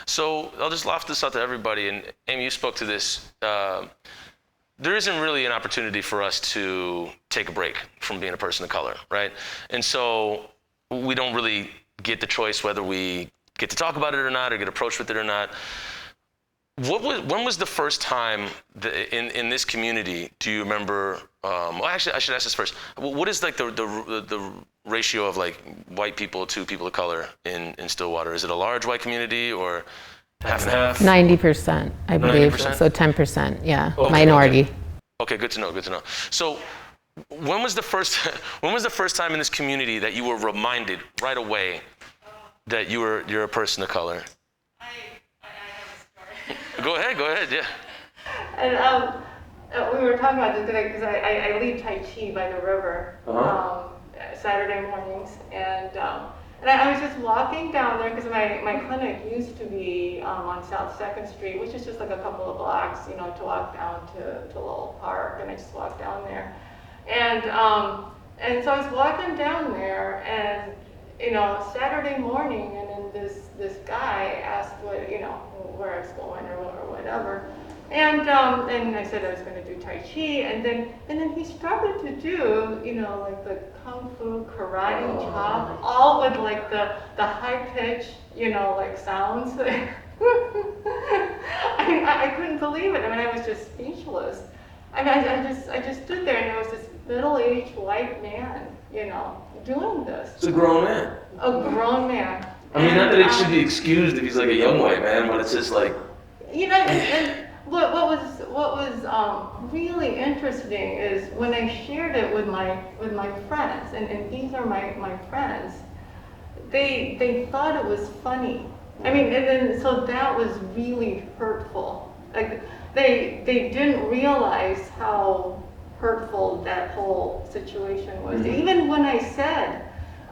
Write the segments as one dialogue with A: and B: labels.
A: So I'll just loft this out to everybody, and Amy, you spoke to this. There isn't really an opportunity for us to take a break from being a person of color, right? And so we don't really get the choice whether we get to talk about it or not, or get approached with it or not. When was the first time in this community do you remember? Well, actually, I should ask this first. What is like the ratio of like white people to people of color in Stillwater? Is it a large white community or half and half?
B: 90%, I believe.
A: 90%?
B: So 10%, yeah,
A: Okay,
B: minority.
A: Okay, good to know. Good to know. So, when was the first time in this community that you were reminded right away that you're a person of color?
C: I have a story.
A: Go ahead, yeah.
C: And we were talking about this today because I lead Tai Chi by the river Saturday mornings, and I was just walking down there because my clinic used to be on South 2nd Street, which is just like a couple of blocks, to walk down to Lowell Park, and I just walked down there, and so I was walking down there, and Saturday morning, and then this guy asked where I was going or whatever. And I said I was going to do Tai Chi, and then he started to do, like the Kung Fu karate chop, all with like the high pitch, like sounds. I couldn't believe it. I mean, I was just speechless. I mean, I just stood there, and there was this middle-aged white man, doing this.
A: It's a grown man.
C: A grown man.
A: I mean, not that it should be excused if he's like a young white man, but it's just like.
C: And what was really interesting is when I shared it with my friends, and these are my friends, they thought it was funny. I mean, and then so that was really hurtful. Like they didn't realize how hurtful that whole situation was. Mm-hmm. Even when I said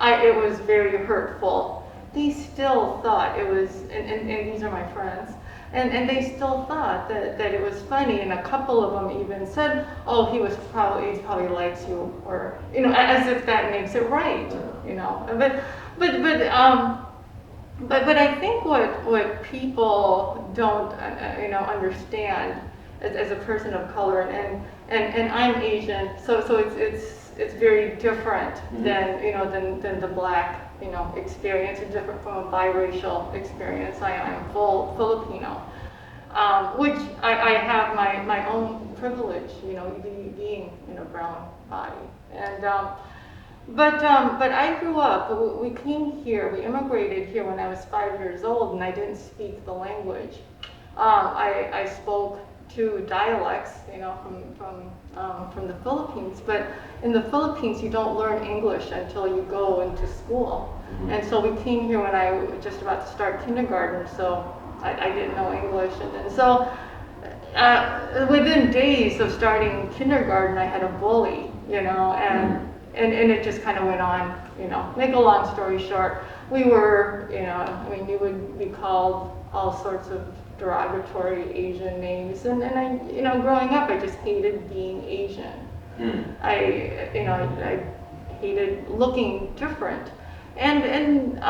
C: it was very hurtful, they still thought it was, and these are my friends, and they still thought that it was funny, and a couple of them even said, oh, he probably likes you, or, as if that makes it right, But I think what people don't, understand as a person of color, and I'm Asian, so it's very different than the black experience. It's different from a biracial experience. I am full Filipino, which I have my own privilege, being in a brown body, and but I grew up. We came here. We immigrated here when I was 5 years old, and I didn't speak the language. I spoke two dialects, from the Philippines. But in the Philippines, you don't learn English until you go into school. Mm-hmm. And so we came here when I was just about to start kindergarten, so I didn't know English. And then so within days of starting kindergarten, I had a bully, and it just kind of went on, Make a long story short, we were, we would be called all sorts of derogatory Asian names, and I, growing up, I just hated being Asian. I hated looking different, and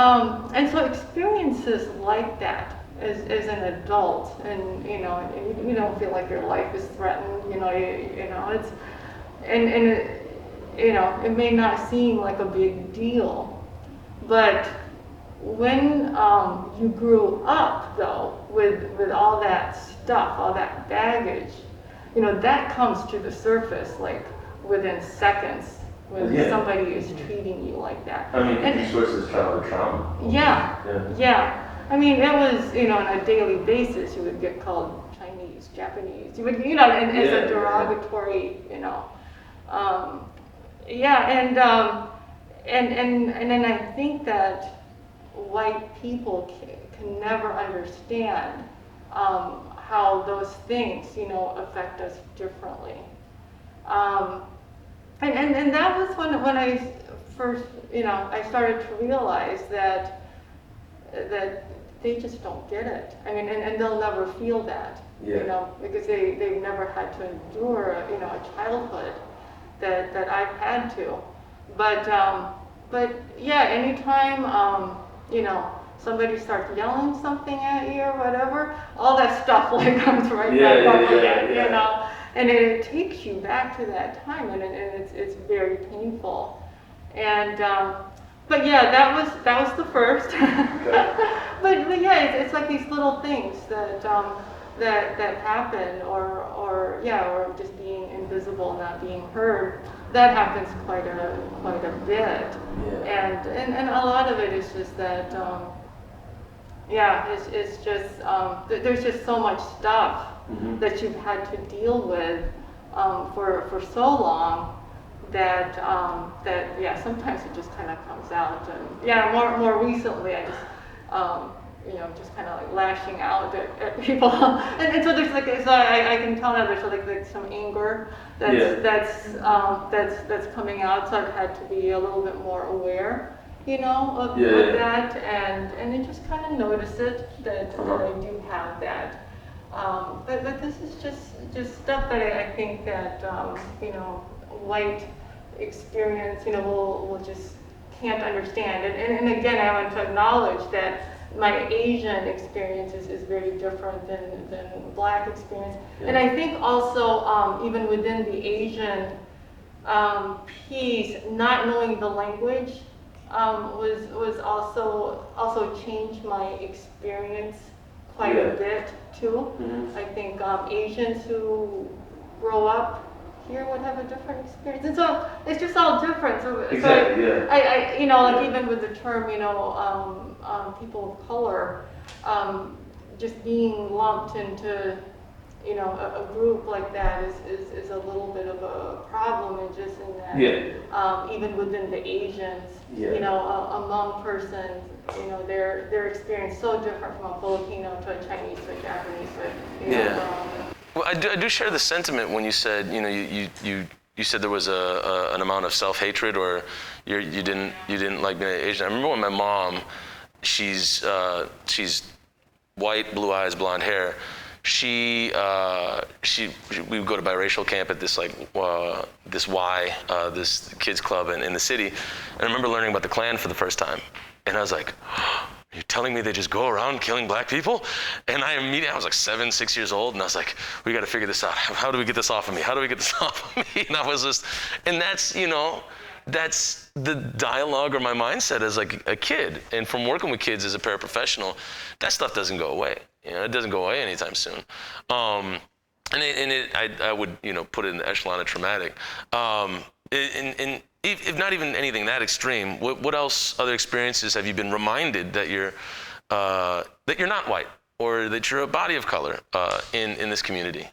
C: so experiences like that as an adult, and you don't feel like your life is threatened, it's it may not seem like a big deal, but when you grew up, though, with all that stuff, all that baggage, that comes to the surface like within seconds when somebody is treating you like that.
A: I mean, it sources childhood trauma.
C: Yeah. I mean, it was, on a daily basis, you would get called Chinese, Japanese, you would, as a derogatory, and then I think that white people can never understand how those things, affect us differently. And that was when I first, I started to realize that they just don't get it. I mean, and they'll never feel that, because they've never had to endure, a childhood that I've had to. But yeah, anytime, somebody starts yelling something at you or whatever, all that stuff like comes right back up again, you know? And it takes you back to that time, and it's very painful. And but yeah, that was the first. but yeah, it's like these little things that that happen, or just being invisible, not being heard. That happens quite a bit. Yeah. And a lot of it is just that. It's just there's just so much stuff that you've had to deal with for so long that sometimes it just kind of comes out. And more recently I just just kind of like lashing out at people, and so there's like I can tell now there's like some anger that's coming out, so I've had to be a little bit more aware, of that, and you just kind of notice it that I do have that. But this is just stuff that I think that white experience will just can't understand. And again, I want to acknowledge that my Asian experience is very different than Black experience. Yeah. And I think also even within the Asian piece, not knowing the language was also changed my experience quite a bit too. Mm-hmm. I think Asians who grow up here would have a different experience, and so it's just all different. So,
D: exactly.
C: I like even with the term, people of color, just being lumped into, a group like that is a little bit of a problem, and just in that, even within the Asians, a Hmong person, their experience so different from a Filipino to a Chinese to a Japanese.
A: Well, I do share the sentiment when you said, you said there was an amount of self-hatred, or you didn't like being Asian. I remember when my mom, she's white, blue eyes, blonde hair. We would go to biracial camp at this this kids club in the city, and I remember learning about the Klan for the first time, and I was like, you're telling me they just go around killing Black people? And I was like 6 years old, and I was like, we got to figure this out. How do we get this off of me? How do we get this off of me? And I was just, and that's the dialogue or my mindset as like a kid. And from working with kids as a paraprofessional, that stuff doesn't go away. It doesn't go away anytime soon. I would, put it in the echelon of traumatic. If not even anything that extreme, what else, other experiences have you been reminded that you're not white, or that you're a body of color in this community?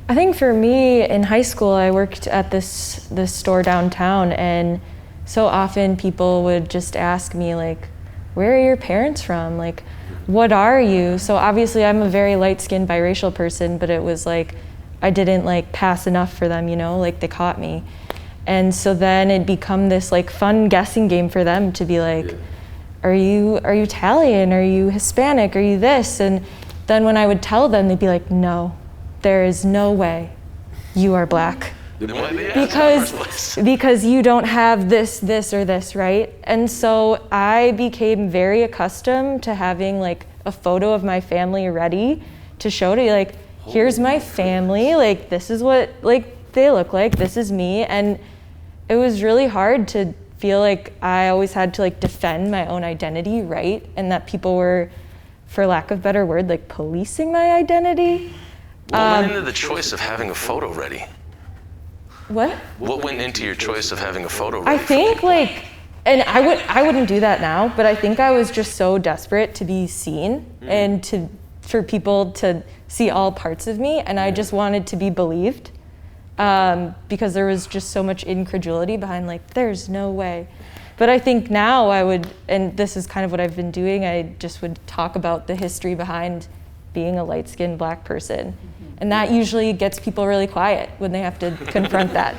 E: I think for me, in high school, I worked at this store downtown, and so often people would just ask me, like, where are your parents from? Like, what are you? So obviously I'm a very light-skinned biracial person, but it was like I didn't like pass enough for them, like they caught me. And so then it'd become this like fun guessing game for them to be like, are you Italian? Are you Hispanic? Are you this? And then when I would tell them, they'd be like, no, there is no way you are Black. Because you don't have this, or this, right? And so I became very accustomed to having like a photo of my family ready to show to you, like, here's my family, like this is what like they look like, this is me. And it was really hard to feel like I always had to like defend my own identity, right? And that people were, for lack of a better word, like policing my identity.
A: What went into the choice of having a photo ready?
E: What?
A: What went into your choice of having a photo ready?
E: I think like, and I wouldn't do that now, but I think I was just so desperate to be seen and for people to see all parts of me, and I just wanted to be believed. Because there was just so much incredulity behind like, there's no way. But I think now I would, and this is kind of what I've been doing, I just would talk about the history behind being a light-skinned Black person. And that usually gets people really quiet when they have to confront that.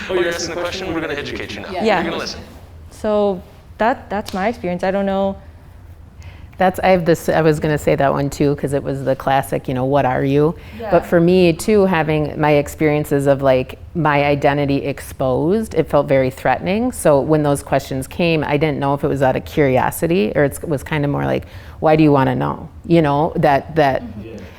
A: Oh, you're asking the question? We're going to educate you now.
E: Yeah.
A: You're going to listen.
E: So that's my experience. I don't know.
B: I was going to say that one too, because it was the classic, what are you?
E: Yeah.
B: But for me too, having my experiences of like my identity exposed, it felt very threatening. So when those questions came, I didn't know if it was out of curiosity or it was kind of more like, why do you want to know? That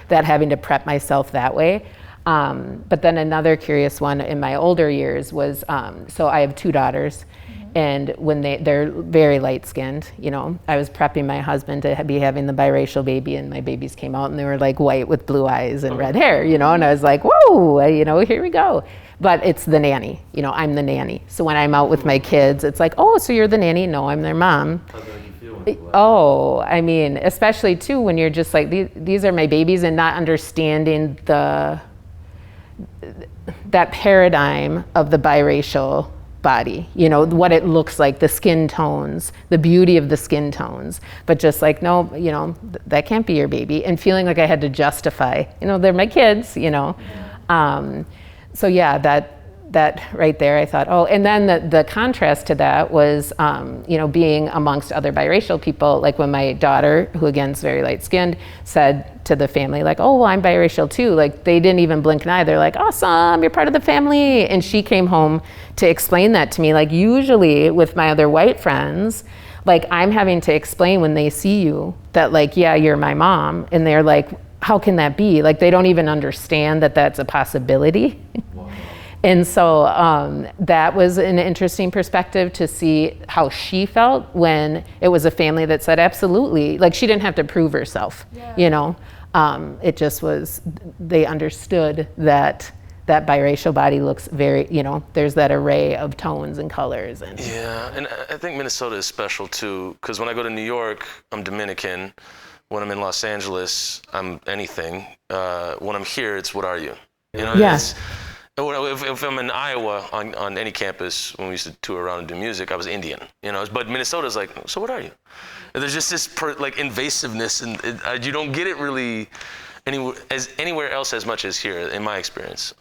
B: having to prep myself that way. But then another curious one in my older years was, so I have 2 daughters. And when they're very light skinned, I was prepping my husband to be having the biracial baby, and my babies came out and they were like white with blue eyes and red hair, and I was like, whoa, here we go. But it's the nanny, I'm the nanny. So when I'm out with my kids, it's like, oh, so you're the nanny? No, I'm their mom.
D: How does that make you feel?
B: Oh, I mean, especially too when you're just like, these are my babies, and not understanding that paradigm of the biracial body, what it looks like, the skin tones, the beauty of the skin tones, but just like, no, that can't be your baby, and feeling like I had to justify, they're my kids, so yeah, that right there, I thought, oh, and then the contrast to that was, being amongst other biracial people, like when my daughter, who again is very light skinned, said to the family, like, oh, well, I'm biracial too. Like, they didn't even blink an eye. They're like, awesome, you're part of the family. And she came home to explain that to me. Like, usually with my other white friends, like, I'm having to explain when they see you that, like, yeah, you're my mom. And they're like, how can that be? Like, they don't even understand that that's a possibility. Wow. And so that was an interesting perspective to see how she felt when it was a family that said absolutely. Like, she didn't have to prove herself, it just was, they understood that biracial body looks very, there's that array of tones and colors.
A: Yeah, and I think Minnesota is special too, because when I go to New York, I'm Dominican. When I'm in Los Angeles, I'm anything. When I'm here, it's what are you?
B: Yes.
A: If I'm in Iowa on any campus, when we used to tour around and do music, I was Indian, But Minnesota's like, so what are you? And there's just this invasiveness, and you don't get it really anywhere else as much as here, in my experience.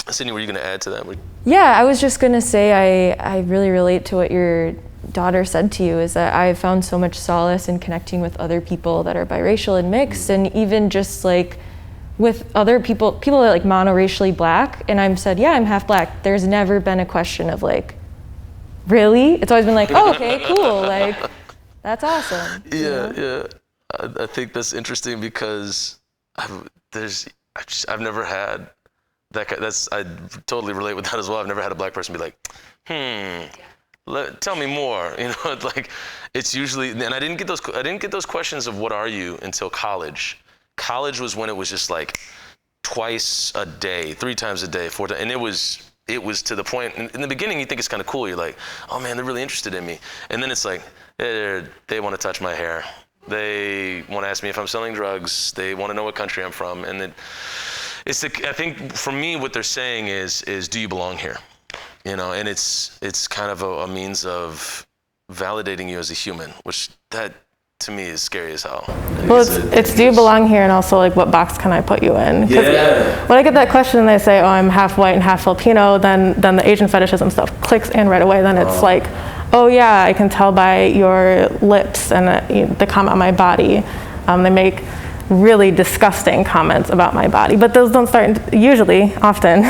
A: Sydney, were you going to add to that?
E: Yeah, I was just going to say I really relate to what your daughter said to you, is that I found so much solace in connecting with other people that are biracial and mixed, and even just like with other people that are like monoracially Black, and I've said, yeah, I'm half Black. There's never been a question of like, really? It's always been like, oh, okay, cool, like, that's awesome.
A: Yeah. I think that's interesting because I've never had that. I totally relate with that as well. I've never had a Black person be like, tell me more. It's usually, and I didn't get those questions of what are you until college. College was when it was just like twice a day, 3 times a day, 4 times, and it was to the point. In the beginning, you think it's kind of cool. You're like, oh man, they're really interested in me, and then it's like they want to touch my hair, they want to ask me if I'm selling drugs, they want to know what country I'm from, and then I think for me, what they're saying is do you belong here, and it's kind of a means of validating you as a human, which that to me is scary as hell.
F: Well, it's do you belong here, and also like what box can I put you in?
A: Yeah.
F: When I get that question and they say, oh, I'm half white and half Filipino, then the Asian fetishism stuff clicks in right away. Then it's like, oh yeah, I can tell by your lips and the comment on my body. They make really disgusting comments about my body, but those don't start often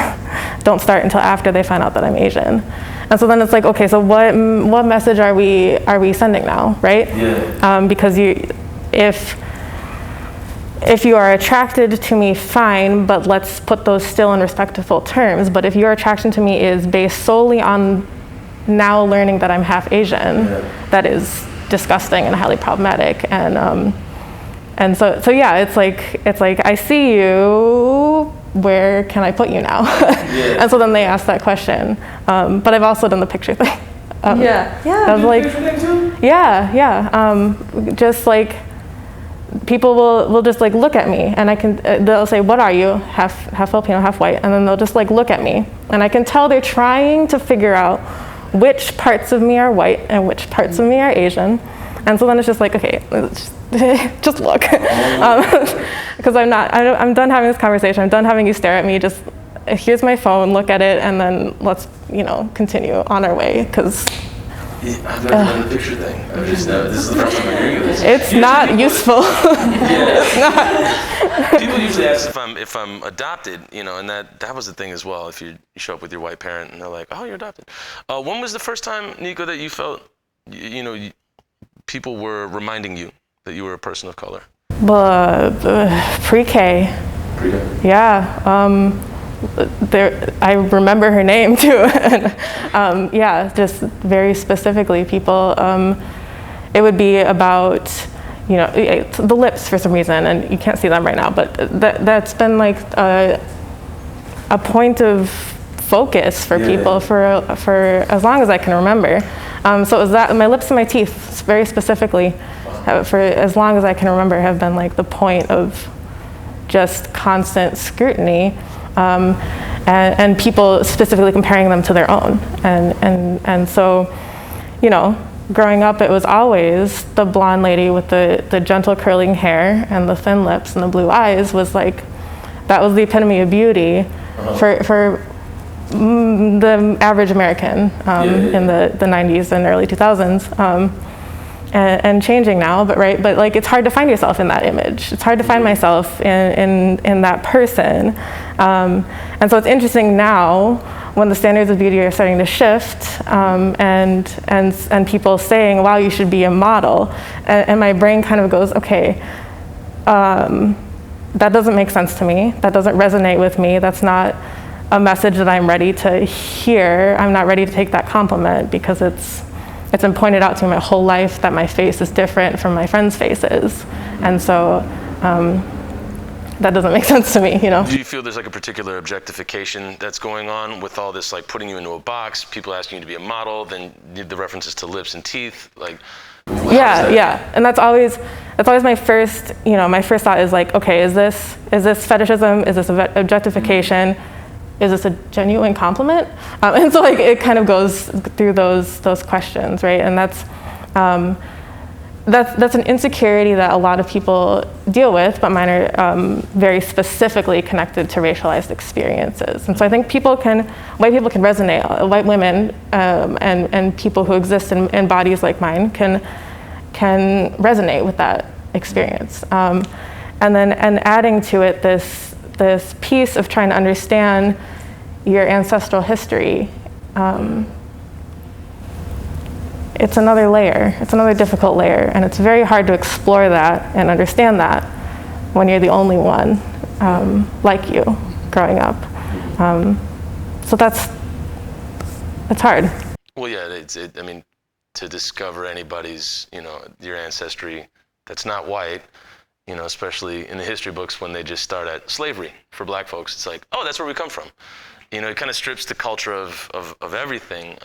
F: don't start until after they find out that I'm Asian. And so then it's like, okay, so what message are we sending now, right? Yeah. Because if you are attracted to me, fine, but let's put those still in respectful terms. But if your attraction to me is based solely on now learning that I'm half Asian, that is disgusting and highly problematic. And so yeah, it's like I see you. Where can I put you now? Yeah. And so then they ask that question. But I've also done the picture thing. Of like, just like people will just like look at me, and they'll say, what are you? Half Filipino, half white, and then they'll just like look at me, and I can tell they're trying to figure out which parts of me are white and which parts of me are Asian. And so then it's just like, okay, just look. Because I'm done having this conversation. I'm done having you stare at me. Just, here's my phone, look at it, and then let's, continue on our way. Because
A: I've never done the picture thing. I've just never, this is the first time I'm hearing this.
F: It's not useful. It's not.
A: People usually ask if I'm adopted, and that was the thing as well. If you show up with your white parent and they're like, "Oh, you're adopted." When was the first time, Nico, that you felt, people were reminding you that you were a person of color?
F: Pre-K.
A: Pre-K?
F: Yeah. I remember her name too. And, just very specifically, people. It would be about, the lips for some reason, and you can't see them right now, but that's been like a point of focus for people for as long as I can remember. So it was that my lips and my teeth, very specifically, for as long as I can remember, have been like the point of just constant scrutiny. And people specifically comparing them to their own. And so, growing up, it was always the blonde lady with the gentle curling hair and the thin lips and the blue eyes that was the epitome of beauty for the average American in the 90s and early 2000s. And changing now, but like it's hard to find yourself in that image. It's hard to find myself in that person. And so it's interesting now when the standards of beauty are starting to shift, and people saying, "Wow, you should be a model," and my brain kind of goes, "Okay, that doesn't make sense to me. That doesn't resonate with me. That's not a message that I'm ready to hear. I'm not ready to take that compliment because it's been pointed out to me my whole life that my face is different from my friends' faces." And so that doesn't make sense to me,
A: Do you feel there's like a particular objectification that's going on with all this, like putting you into a box, people asking you to be a model, then the references to lips and teeth, like?
F: Yeah. And that's always my first, my first thought is like, okay, is this fetishism? Is this objectification? Is this a genuine compliment? And so like it kind of goes through those questions, right? And that's an insecurity that a lot of people deal with, but mine are very specifically connected to racialized experiences. And so I think white people can resonate, white women and people who exist in bodies like mine can resonate with that experience. And adding to it this piece of trying to understand your ancestral history, it's another layer. It's another difficult layer, and it's very hard to explore that and understand that when you're the only one like you growing up. So it's hard.
A: Well, yeah, I mean, to discover anybody's, your ancestry that's not white, especially in the history books when they just start at slavery for black folks, it's like, oh, that's where we come from. It kind of strips the culture of everything.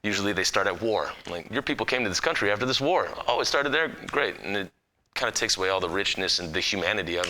A: Usually they start at war. Like, your people came to this country after this war. Oh, it started there? Great. And it kind of takes away all the richness and the humanity of it.